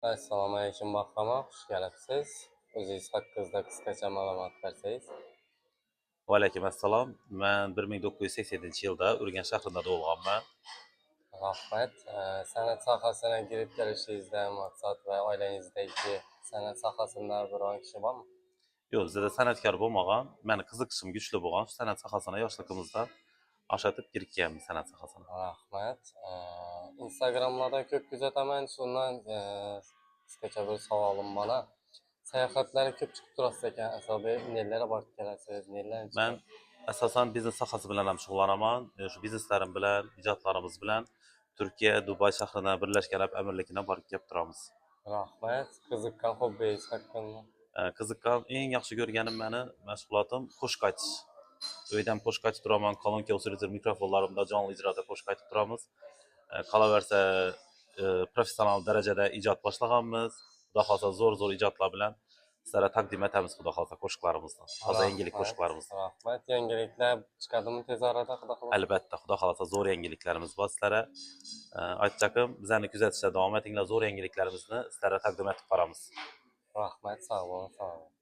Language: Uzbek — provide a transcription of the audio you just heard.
Assalomu alaykum Bahrom aka, xush kelibsiz. O'zingiz haqingizda qisqacha ma'lumot bersangiz. Vaalaykum assalom. Men 1987-yilda Urganch shahrida tug'ilganman. Rahmat. San'at sohasiga kirib kelishingizdan maqsad va oilangizdagi san'at sohasida biron kishi bormi? Yo'q, bizda san'atkor bo'lmagan. Meni qiziqishim kuchli bo'lgan. Shu san'at sohasini yoshligimizdan oshatib kirganman san'at sohasini. Rahmat. Instagram'larda ko'p kuzataman, shundan qisqacha bir savolim bor. Sayohatlarga ko'p chiqib turasiz ekan, asobiy nelarga borib kelasiz, nelarni Men chiqasiz? asosan biznes sohasi bilan ham shug'ullanaman. Shu bizneslarim bilan, ijodlarimiz bilan Turkiya, Dubay shahrida Birlashgan Arab Amirligina borib kelib turamiz. Rahmat. Qiziqqan hobbingiz haqida. Qiziqqan, eng yaxshi ko'rganim meni mashg'ulotim qo'shiq aytish. Uydan qo'shiq aytib turaman, kolonka usulida mikrofonlarimda jonli ijroda qo'shiq aytib turamiz. Qolaversa, professional darajada ijod boshlaganmiz. Xudo xolsa zo'r ijodlar bilan sizlarga taqdim etamiz, xudo xolsa qo'shiqlarimizni. Toza yangilik Rahmat, qo'shiqlarimizni. rahmat. Yangiliklar chiqadimi tez orada, xudo xohlasa? Albatta, xudo xolsa zo'r yangiliklarimiz bor sizlarga. Aytchaqim, bizlarni kuzatishda davom etinglar, zo'r yangiliklarimizni sizlarga taqdim etib boramiz. Rahmat, sog' bo'ling, sog' bo'ling.